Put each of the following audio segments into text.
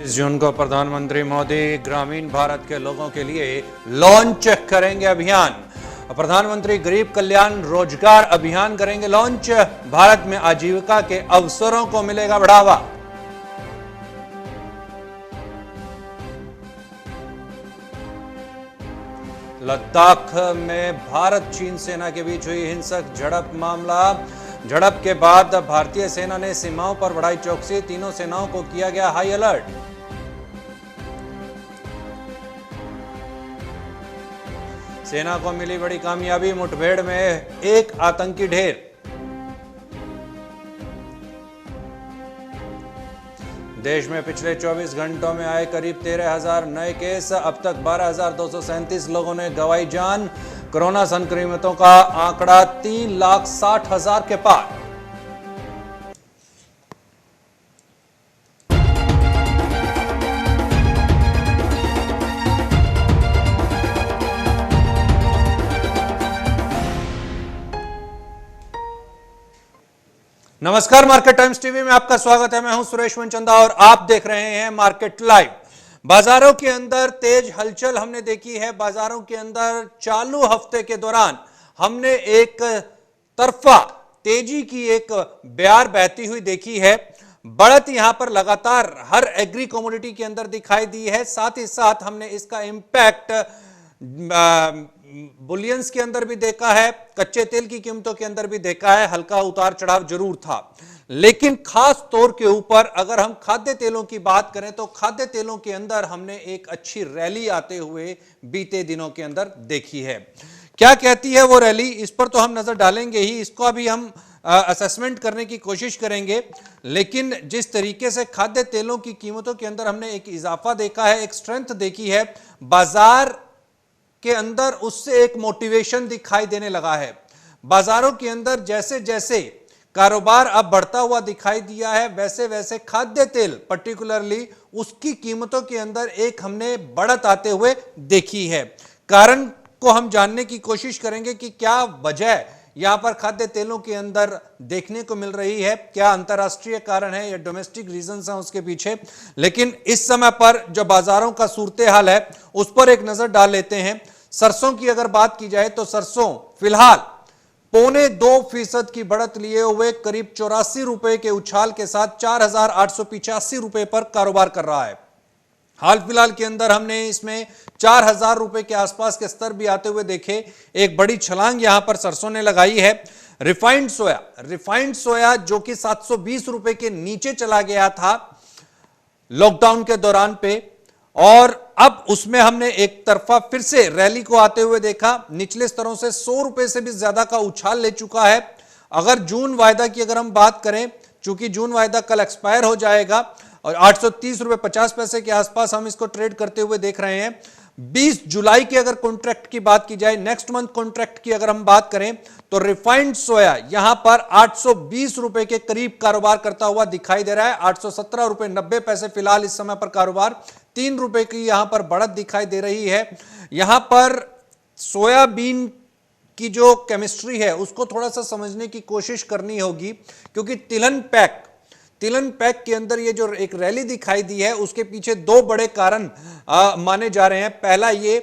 जून को प्रधानमंत्री मोदी ग्रामीण भारत के लोगों के लिए लॉन्च करेंगे अभियान। प्रधानमंत्री गरीब कल्याण रोजगार अभियान करेंगे लॉन्च। भारत में आजीविका के अवसरों को मिलेगा बढ़ावा। लद्दाख में भारत चीन सेना के बीच हुई हिंसक झड़प के बाद भारतीय सेना ने सीमाओं पर बढ़ाई चौकसी। तीनों सेनाओं को किया गया हाई अलर्ट। सेना को मिली बड़ी कामयाबी, मुठभेड़ में एक आतंकी ढेर। देश में पिछले 24 घंटों में आए करीब 13,000 नए केस। अब तक 12,237 लोगों ने गंवाई जान। कोरोना संक्रमितों का आंकड़ा 3,60,000 के पार। नमस्कार, मार्केट टाइम्स टीवी में आपका स्वागत है। मैं हूं सुरेश मनचंदा और आप देख रहे हैं मार्केट लाइव। बाजारों के अंदर तेज हलचल हमने देखी है। बाजारों के अंदर चालू हफ्ते के दौरान हमने एक तरफा तेजी की एक बयार बहती हुई देखी है। बढ़त यहां पर लगातार हर एग्री कमोडिटी के अंदर दिखाई दी है। साथ ही साथ हमने इसका इंपैक्ट बुलियंस के अंदर भी देखा है, कच्चे तेल की कीमतों के अंदर भी देखा है। हल्का उतार चढ़ाव जरूर था, लेकिन खास तौर के ऊपर अगर हम खाद्य तेलों की बात करें तो खाद्य तेलों के अंदर हमने एक अच्छी रैली आते हुए बीते दिनों के अंदर देखी है। क्या कहती है वो रैली, इस पर तो हम नजर डालेंगे ही, इसको अभी हम असेसमेंट करने की कोशिश करेंगे। लेकिन जिस तरीके से खाद्य तेलों की कीमतों के अंदर हमने एक इजाफा देखा है, एक स्ट्रेंथ देखी है बाजार के अंदर, उससे एक मोटिवेशन दिखाई देने लगा है। बाजारों के अंदर जैसे जैसे कारोबार अब बढ़ता हुआ दिखाई दिया है, वैसे वैसे खाद्य तेल पर्टिकुलरली उसकी कीमतों के अंदर एक हमने बढ़त आते हुए देखी है। कारण को हम जानने की कोशिश करेंगे कि क्या वजह यहां पर खाद्य तेलों के अंदर देखने को मिल रही है, क्या अंतरराष्ट्रीय कारण है या डोमेस्टिक रीजंस हैं उसके पीछे। लेकिन इस समय पर जो बाजारों का सूरत हाल है उस पर एक नजर डाल लेते हैं। सरसों की अगर बात की जाए तो सरसों फिलहाल 0.25% की बढ़त लिए हुए करीब 84 रुपए के उछाल के साथ 4,885 रुपए पर कारोबार कर रहा है। हाल फिलहाल के अंदर हमने इसमें 4,000 रुपए के आसपास के स्तर भी आते हुए देखे। एक बड़ी छलांग यहां पर सरसों ने लगाई है। रिफाइंड सोया जो कि 720 रुपए के नीचे चला गया था लॉकडाउन के दौरान पे, और अब उसमें हमने एक तरफा फिर से रैली को आते हुए देखा। निचले स्तरों से 100 रुपए से भी ज्यादा का उछाल ले चुका है। अगर जून वायदा की अगर हम बात करें, चूंकि जून वायदा कल एक्सपायर हो जाएगा और 830 रुपए 50 पैसे के आसपास हम इसको ट्रेड करते हुए देख रहे हैं। 20 जुलाई के अगर कॉन्ट्रैक्ट की बात की जाए, नेक्स्ट मंथ कॉन्ट्रैक्ट की अगर हम बात करें तो रिफाइंड सोया यहां पर 820 रुपए के करीब कारोबार करता हुआ दिखाई दे रहा है। 817 रुपए 90 पैसे फिलहाल इस समय पर कारोबार, 3 रुपए की यहां पर बढ़त दिखाई दे रही है। यहां पर सोयाबीन की जो केमिस्ट्री है उसको थोड़ा सा समझने की कोशिश करनी होगी, क्योंकि तिलहन पैक के अंदर ये जो एक रैली दिखाई दी है उसके पीछे दो बड़े कारण माने जा रहे हैं। पहला ये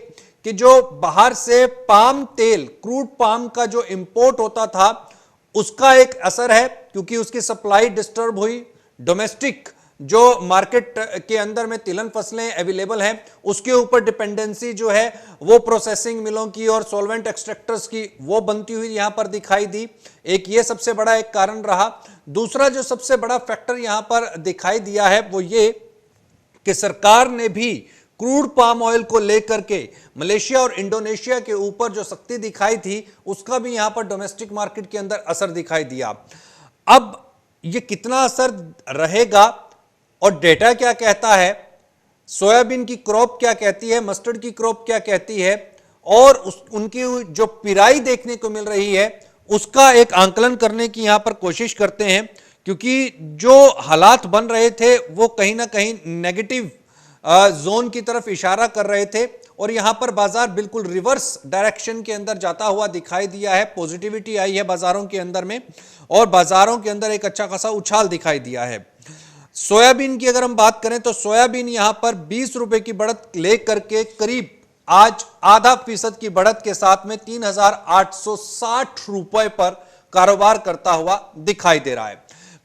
कि जो बाहर से पाम तेल, क्रूड पाम का जो इंपोर्ट होता था उसका एक असर है, क्योंकि उसकी सप्लाई डिस्टर्ब हुई। डोमेस्टिक जो मार्केट के अंदर में तिलहन फसलें अवेलेबल हैं उसके ऊपर डिपेंडेंसी जो है वो प्रोसेसिंग मिलों की और सॉल्वेंट एक्सट्रैक्टर्स की वो बनती हुई यहां पर दिखाई दी। एक ये सबसे बड़ा एक कारण रहा। दूसरा जो सबसे बड़ा फैक्टर यहां पर दिखाई दिया है वो ये कि सरकार ने भी क्रूड पाम ऑयल को लेकर के मलेशिया और इंडोनेशिया के ऊपर जो सख्ती दिखाई थी उसका भी यहां पर डोमेस्टिक मार्केट के अंदर असर दिखाई दिया। अब ये कितना असर रहेगा और डेटा क्या कहता है, सोयाबीन की क्रॉप क्या कहती है, मस्टर्ड की क्रॉप क्या कहती है, और उनकी जो पिराई देखने को मिल रही है उसका एक आंकलन करने की यहां पर कोशिश करते हैं। क्योंकि जो हालात बन रहे थे वो कहीं ना कहीं नेगेटिव जोन की तरफ इशारा कर रहे थे और यहां पर बाजार बिल्कुल रिवर्स डायरेक्शन के अंदर जाता हुआ दिखाई दिया है। पॉजिटिविटी आई है बाजारों के अंदर में और बाजारों के अंदर एक अच्छा खासा उछाल दिखाई दिया है। सोयाबीन की अगर हम बात करें तो सोयाबीन यहां पर 20 रुपए की बढ़त लेकर के करीब आज आधा फीसद की बढ़त के साथ में 3,860 रुपए पर कारोबार करता हुआ दिखाई दे रहा है।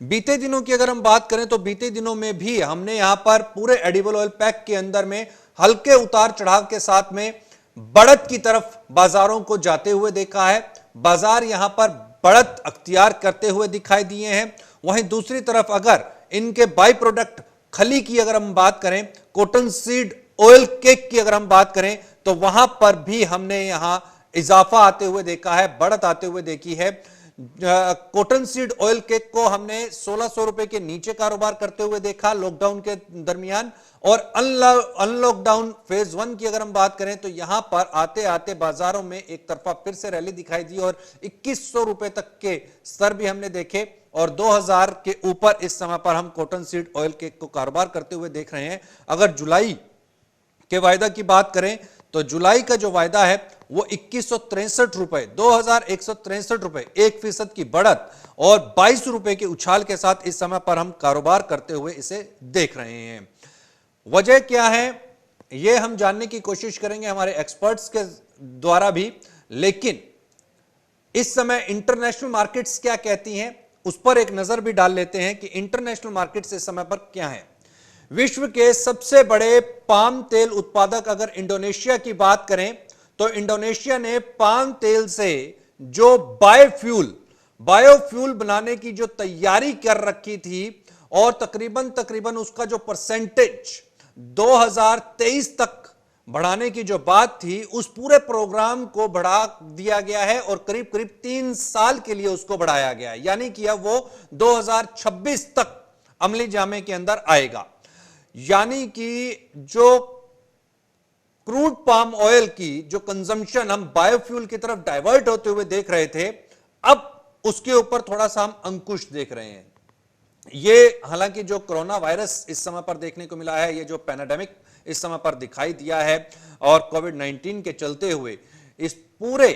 बीते दिनों की अगर हम बात करें तो बीते दिनों में भी हमने यहां पर पूरे एडिबल ऑयल पैक के अंदर में हल्के उतार चढ़ाव के साथ में बढ़त की तरफ बाजारों को जाते हुए देखा है। बाजार यहां पर बढ़त अख्तियार करते हुए दिखाई दिए हैं। वहीं दूसरी तरफ अगर इनके बाई प्रोडक्ट खली की अगर हम बात करें, कॉटन सीड ऑयल केक की अगर हम बात करें तो वहां पर भी हमने यहां इजाफा आते हुए देखा है, बढ़त आते हुए देखी है। कॉटन सीड ऑयल केक को हमने 1600 रुपए के नीचे कारोबार करते हुए देखा लॉकडाउन के दरमियान, और अनलॉकडाउन फेज 1 की अगर हम बात करें तो यहां पर आते आते बाजारों में एक तरफा फिर से रैली दिखाई दी और 2100 रुपए तक के स्तर भी हमने देखे और 2000 के ऊपर इस समय पर हम कॉटन सीड ऑयल केक को कारोबार करते हुए देख रहे हैं। अगर जुलाई के वायदा की बात करें तो जुलाई का जो वायदा है वो 2163 रुपए, 2163 रुपए, 1% की बढ़त और 22 रुपए के उछाल के साथ इस समय पर हम कारोबार करते हुए इसे देख रहे हैं। वजह क्या है ये हम जानने की कोशिश करेंगे हमारे एक्सपर्ट्स के द्वारा भी, लेकिन इस समय इंटरनेशनल मार्केट्स क्या कहती हैं उस पर एक नजर भी डाल लेते हैं कि इंटरनेशनल मार्केट्स इस समय पर क्या है। विश्व के सबसे बड़े पाम तेल उत्पादक अगर इंडोनेशिया की बात करें तो इंडोनेशिया ने पाम तेल से जो बायोफ्यूल बनाने की जो तैयारी कर रखी थी और तकरीबन उसका जो परसेंटेज 2023 तक बढ़ाने की जो बात थी उस पूरे प्रोग्राम को बढ़ा दिया गया है और करीब 3 साल के लिए उसको बढ़ाया गया है, यानी कि अब वो 2026 तक अमली जामे के अंदर आएगा। यानी कि जो क्रूड पाम ऑयल की जो कंजम्पशन हम बायोफ्यूल की तरफ डाइवर्ट होते हुए देख रहे थे, अब उसके ऊपर थोड़ा सा हम अंकुश देख रहे हैं। ये हालांकि जो कोरोना वायरस इस समय पर देखने को मिला है, ये जो पैंडेमिक इस समय पर दिखाई दिया है और कोविड-19 के चलते हुए इस पूरे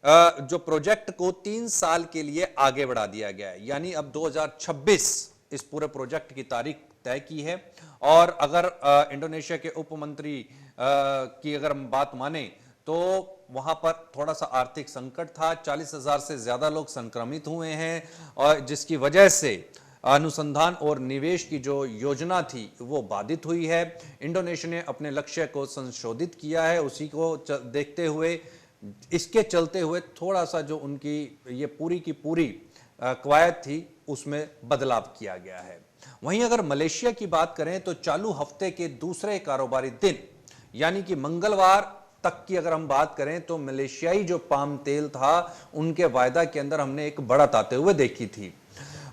जो प्रोजेक्ट को 3 साल के लिए आगे बढ़ा दिया गया है, यानी अब 2026 इस पूरे प्रोजेक्ट की तारीख तय की है। और अगर इंडोनेशिया के उप मंत्री की अगर हम बात माने तो वहां पर थोड़ा सा आर्थिक संकट था, 40,000 से ज्यादा लोग संक्रमित हुए हैं और जिसकी वजह से अनुसंधान और निवेश की जो योजना थी वो बाधित हुई है। इंडोनेशिया ने अपने लक्ष्य को संशोधित किया है, उसी को देखते हुए इसके चलते हुए थोड़ा सा जो उनकी ये पूरी की पूरी कवायद थी उसमें बदलाव किया गया है। वहीं अगर मलेशिया की बात करें तो चालू हफ्ते के दूसरे कारोबारी दिन यानी कि मंगलवार तक की अगर हम बात करें तो मलेशियाई जो पाम तेल था उनके वायदा के अंदर हमने एक बढ़त आते हुए देखी थी।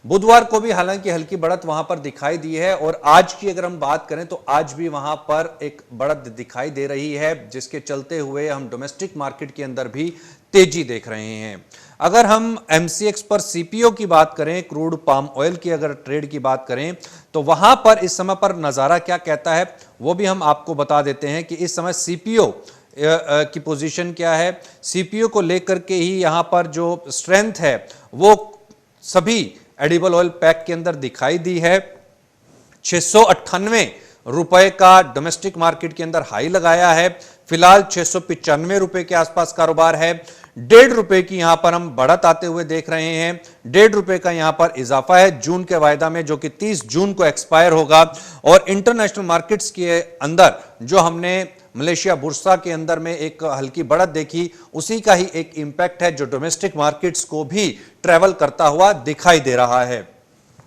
बुधवार को भी हालांकि हल्की बढ़त वहां पर दिखाई दी है और आज की अगर हम बात करें तो आज भी वहां पर एक बढ़त दिखाई दे रही है, जिसके चलते हुए हम डोमेस्टिक मार्केट के अंदर भी तेजी देख रहे हैं। अगर हम एमसीएक्स पर सीपीओ की बात करें, क्रूड पाम ऑयल की अगर ट्रेड की बात करें तो वहां पर इस समय पर नजारा क्या कहता है वो भी हम आपको बता देते हैं कि इस समय सीपीओ की पोजीशन क्या है। सीपीओ को लेकर के ही यहां पर जो स्ट्रेंथ है वो सभी एडिबल ऑयल पैक के अंदर दिखाई दी है। 698 रुपए का डोमेस्टिक मार्केट के अंदर हाई लगाया है, फिलहाल 695 रुपए के आसपास कारोबार है। 1.5 रुपए की यहां पर हम बढ़त आते हुए देख रहे हैं, 1.5 रुपए का यहां पर इजाफा है जून के वायदा में जो कि 30 जून को एक्सपायर होगा। और इंटरनेशनल मार्केट्स के अंदर जो हमने मलेशिया बुर्सा के अंदर में एक हल्की बढ़त देखी, उसी का ही एक इंपैक्ट है जो डोमेस्टिक मार्केट्स को भी ट्रेवल करता हुआ दिखाई दे रहा है।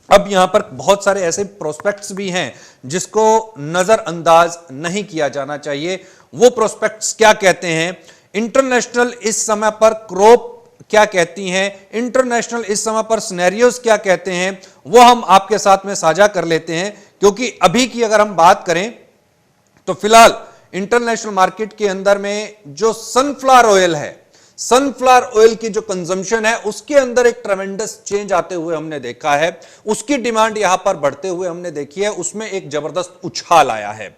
अब यहां पर बहुत सारे ऐसे प्रोस्पेक्ट्स भी हैं जिसको नजरअंदाज नहीं किया जाना चाहिए। वो प्रोस्पेक्ट्स क्या कहते हैं, इंटरनेशनल इस समय पर क्रॉप क्या कहती हैं, इंटरनेशनल इस समय पर सिनेरियोज क्या कहते हैं, वो हम आपके साथ में साझा कर लेते हैं। क्योंकि अभी की अगर हम बात करें तो फिलहाल इंटरनेशनल मार्केट के अंदर में जो सनफ्लावर ऑयल है, सनफ्लावर ऑयल की जो कंजम्पशन है उसके अंदर एक ट्रेमेंडस चेंज आते हुए हमने देखा है। उसकी डिमांड यहां पर बढ़ते हुए हमने देखी है, उसमें एक जबरदस्त उछाल आया है।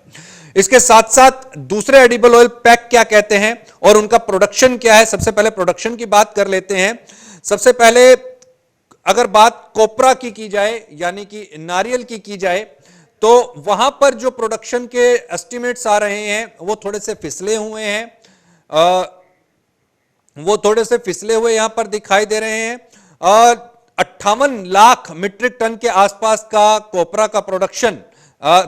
इसके साथ साथ दूसरे एडिबल ऑयल पैक क्या कहते हैं और उनका प्रोडक्शन क्या है। सबसे पहले प्रोडक्शन की बात कर लेते हैं। सबसे पहले अगर बात कोपरा की जाए यानी कि नारियल की जाए तो वहां पर जो प्रोडक्शन के एस्टिमेट्स आ रहे हैं वो थोड़े से फिसले हुए हैं, वो थोड़े से फिसले हुए यहां पर दिखाई दे रहे हैं। 58 लाख मीट्रिक टन के आसपास का कोपरा का प्रोडक्शन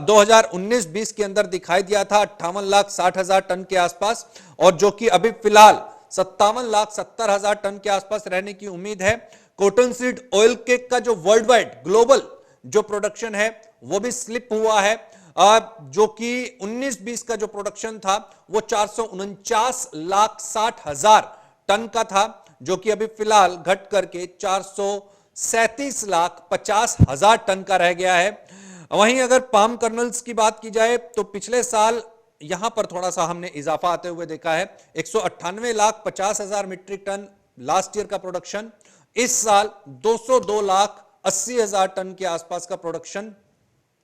2019-20 के अंदर दिखाई दिया था, 58,60,000 टन के आसपास, और जो कि अभी फिलहाल 57,70,000 टन के आसपास रहने की उम्मीद है। कॉटन सीड ऑयल केक का जो वर्ल्ड वाइड ग्लोबल जो प्रोडक्शन है वो भी स्लिप हुआ है, जो कि 19-20 का जो प्रोडक्शन था वो 449,60,000 टन का था, जो कि अभी फिलहाल घट करके 437,50,000 टन का रह गया है। वहीं अगर पाम कर्नल्स की बात की जाए तो पिछले साल यहां पर थोड़ा सा हमने इजाफा आते हुए देखा है, 198,50,000 मीट्रिक टन लास्ट ईयर का प्रोडक्शन, इस साल 202,80,000 टन के आसपास का प्रोडक्शन।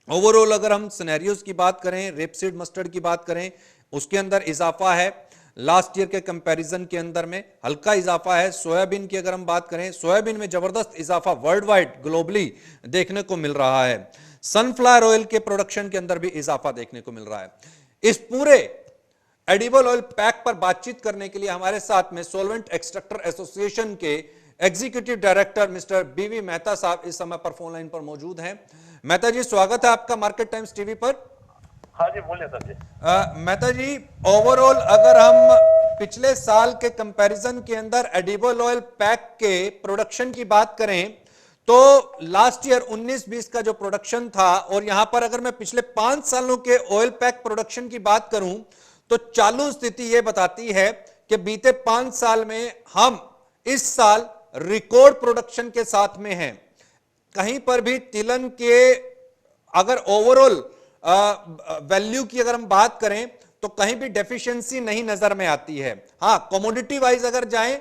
ओवरऑल अगर हम सिनेरियोज की बात करें, रेपसीड मस्टर्ड की बात करें, उसके अंदर इजाफा है, लास्ट ईयर के कंपैरिजन के अंदर में हल्का इजाफा है। सोयाबीन की अगर हम बात करें, सोयाबीन में जबरदस्त इजाफा वर्ल्ड वाइड ग्लोबली देखने को मिल रहा है। सनफ्लावर ऑयल के प्रोडक्शन के अंदर भी इजाफा देखने को मिल रहा है। इस पूरे एडिबल ऑयल पैक पर बातचीत करने के लिए हमारे साथ में सॉल्वेंट एक्सट्रैक्टर एसोसिएशन के एग्जीक्यूटिव डायरेक्टर मिस्टर बीवी मेहता साहब इस समय पर फोन लाइन पर मौजूद हैं। मेहता जी, स्वागत है आपका मार्केट टाइम्स टीवी पर। हाँ जी, बोलिए सर जी। मेहता जी, ओवरऑल अगर हम पिछले साल के कंपैरिजन के अंदर एडिबल ऑयल पैक के प्रोडक्शन की बात करें तो लास्ट ईयर 19-20 का जो प्रोडक्शन था, और यहां पर अगर मैं पिछले 5 सालों के ऑयल पैक प्रोडक्शन की बात करूं तो चालू स्थिति यह बताती है कि बीते 5 साल में हम इस साल रिकॉर्ड प्रोडक्शन के साथ में हैं। कहीं पर भी तिलन के अगर ओवरऑल वैल्यू की अगर हम बात करें तो कहीं भी डेफिशिएंसी नहीं नजर में आती है। हां, कमोडिटी वाइज अगर जाएं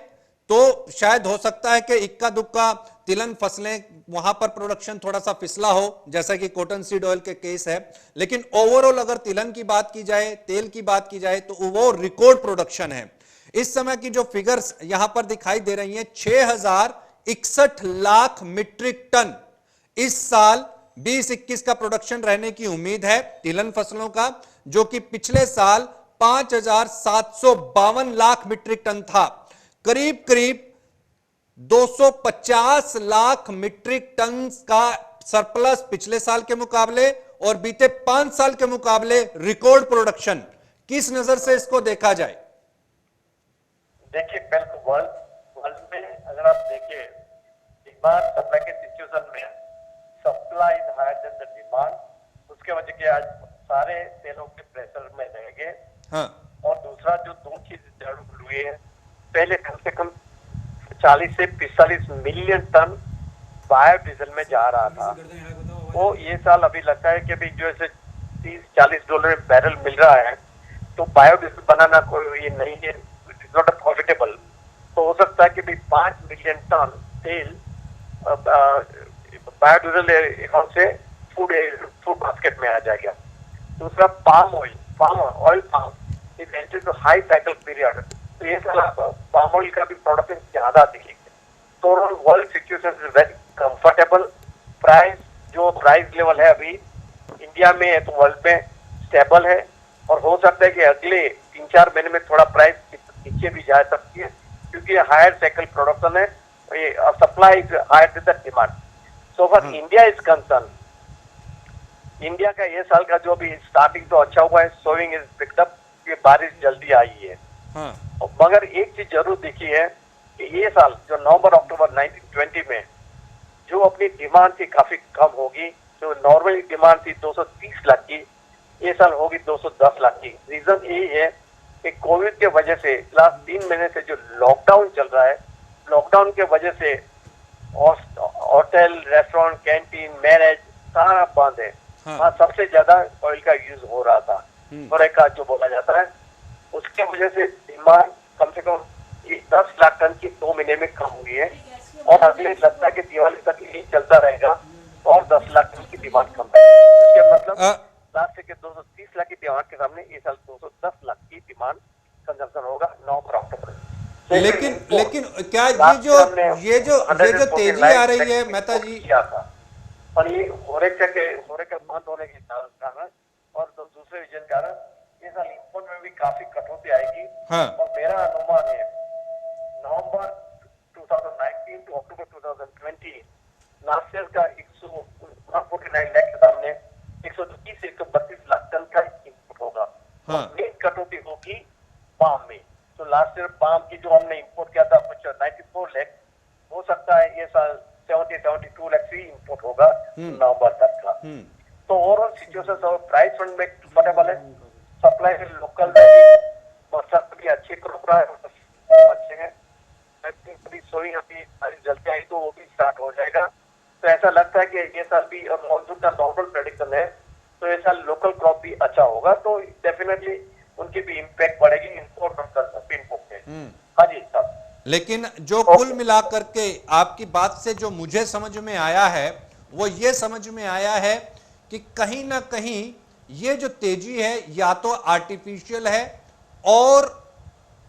तो शायद हो सकता है कि इक्का दुक्का तिलन फसलें वहां पर प्रोडक्शन थोड़ा सा फिसला हो, जैसा कि कॉटन सीड ऑयल के केस है, लेकिन ओवरऑल अगर तिलन की बात की जाए, तेल की बात की जाए तो वो रिकॉर्ड प्रोडक्शन है। इस समय की जो फिगर्स यहां पर दिखाई दे रही हैं, 6,61 लाख मीट्रिक टन इस साल 20-21 का प्रोडक्शन रहने की उम्मीद है तिलन फसलों का, जो कि पिछले साल 5,752 लाख मीट्रिक टन था। करीब करीब 250 लाख मीट्रिक टन का सरप्लस पिछले साल के मुकाबले और बीते 5 साल के मुकाबले रिकॉर्ड प्रोडक्शन। किस नजर से इसको देखा जाए? देखिए, बिल्कुल वर्ल्ड में अगर आप देखिए, डिमांड सप्लाई के सिचुएशन में supply is higher than the demand, उसके वजह से आज सारे तेलों के प्रेशर में रहेंगे। हाँ। और दूसरा जो दो चीज जरूर हुई है, पहले कम से कम 40 से 45 मिलियन टन बायोडीजल में जा रहा था, वो ये साल अभी लगता है कि अभी जो ऐसे $30-40 में बैरल मिल रहा है, तो बायोडीजल बनाना कोई ये नहीं है, it is not a profitable. तो हो सकता है कि भी 5 मिलियन टन तेल बायोडीजल अकाउंट से फूड बास्केट में आ जाएगा। दूसरा palm oil is entering to high cycle period, तो ये साल पाम ऑयल का भी प्रोडक्शन ज्यादा दिखेगा। तो world situation is very comfortable. Price level है अभी इंडिया में है तो वर्ल्ड में स्टेबल है, और हो सकता है कि अगले 3-4 महीने में थोड़ा प्राइस नीचे भी जा सकती है, क्योंकि हायर साइकिल प्रोडक्शन है, supply is higher than the demand. So for India is concern, India का ये साल का जो भी स्टार्टिंग तो अच्छा हुआ है, सोइंग इज पिक्ड अप, ये बारिश जल्दी आई है। मगर एक चीज जरूर देखी है कि ये साल जो नवंबर-अक्टूबर 1920 में जो अपनी डिमांड थी काफी कम होगी। जो नॉर्मली डिमांड थी 230 लाख की, ये साल होगी 210 लाख की। रीजन यही है कि कोविड के वजह से लास्ट 3 महीने से जो लॉकडाउन चल रहा है, लॉकडाउन के वजह से होटल, रेस्टोरेंट, कैंटीन, मैरिज सारा बंद है। वहाँ सबसे ज्यादा ऑयल का यूज हो रहा था, होरेका जो बोला जाता है, उसके वजह से डिमांड कम से कम 10 लाख टन की 2 महीने में कम हुई है, और अगले लगता है कि दिवाली तक यही चलता रहेगा और 10 लाख टन की डिमांड कम है। इसके मतलब लास्ट के 230 लाख की डिमांड के सामने इस साल 210 लाख की डिमांड कंजम्पशन होगा नवंबर-अक्टूबर। लेकिन क्या ये जो तेजी आ रही है मेहता जी, किया था, और ये होरेका बंद होने के कारण और दूसरे रीजन कारण ये साल इंपोर्ट में भी काफी कटौती आएगी। हाँ। और मेरा अनुमान है नवंबर 2019 टू अक्टूबर 2020 लास्ट ईयर का 149 लाख के सामने 130 से 132 लाख टन का इंपोर्ट होगा। हाँ। मेन कटौती होगी पाम में। तो लास्ट ईयर पाम की जो हमने इंपोर्ट किया था कुछ 94 लाख, हो सकता है ये साल 72 लाख ही इंपोर्ट होगा नवंबर तक का। तो ओवरऑल सिचुएशन और प्राइस फ्रंट में कंफर्टेबल है। सप्लाई में लोकल में भी बरसात भी अच्छी क्रॉप रहा है, अच्छे हैं। सोई अभी जल्दी आई तो वो भी स्टार्ट हो जाएगा। तो ऐसा लगता है कि ये साल भी मॉनसून का नॉर्मल प्रेडिक्शन है, तो ये साल लोकल क्रॉप भी अच्छा होगा, तो डेफिनेटली उनकी भी इम्पैक्ट पड़ेगी इंपोर्ट पे। हाँ जी साहब। लेकिन जो कुल मिलाकर के आपकी बात से जो मुझे समझ में आया है वो ये समझ में आया है कि कहीं ना कहीं ये जो तेजी है या तो आर्टिफिशियल है, और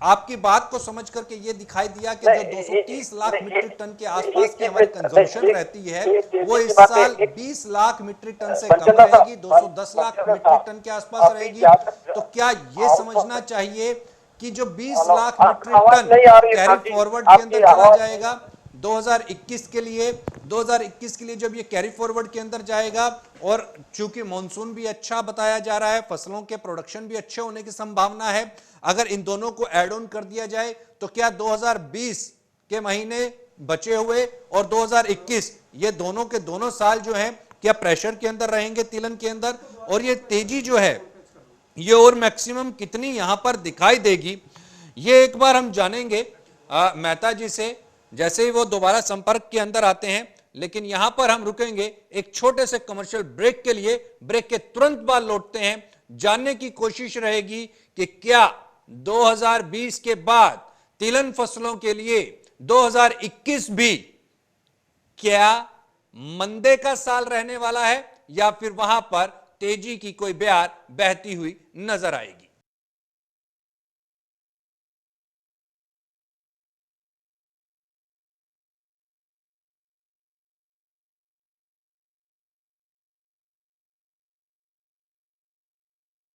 आपकी बात को समझ करके ये दिखाई दिया कि जो 230 लाख मीट्रिक टन के आसपास की हमारी कंजम्पशन रहती है वो इस साल 20 लाख मीट्रिक टन से कम रहेगी, 210 लाख मीट्रिक टन के आसपास रहेगी। तो क्या ये समझना चाहिए कि जो 20 lakh metric ton carry forward के अंदर चला जाएगा 2021 के लिए जब ये कैरी फॉरवर्ड के अंदर जाएगा, और चूंकि मॉनसून भी अच्छा बताया जा रहा है, फसलों के प्रोडक्शन भी अच्छे होने की संभावना है, अगर इन दोनों को ऐड ऑन कर दिया जाए तो क्या 2020 के महीने बचे हुए और 2021 ये दोनों के दोनों साल जो हैं क्या प्रेशर के अंदर रहेंगे तिलन के अंदर, और ये तेजी जो है ये और मैक्सिमम कितनी यहां पर दिखाई देगी, ये एक बार हम जानेंगे मेहता जी से जैसे ही वो दोबारा संपर्क के अंदर आते हैं। लेकिन यहां पर हम रुकेंगे एक छोटे से कमर्शियल ब्रेक के लिए। ब्रेक के तुरंत बाद लौटते हैं, जानने की कोशिश रहेगी कि क्या 2020 के बाद तिलन फसलों के लिए 2021 भी क्या मंदे का साल रहने वाला है या फिर वहां पर तेजी की कोई बयार बहती हुई नजर आएगी।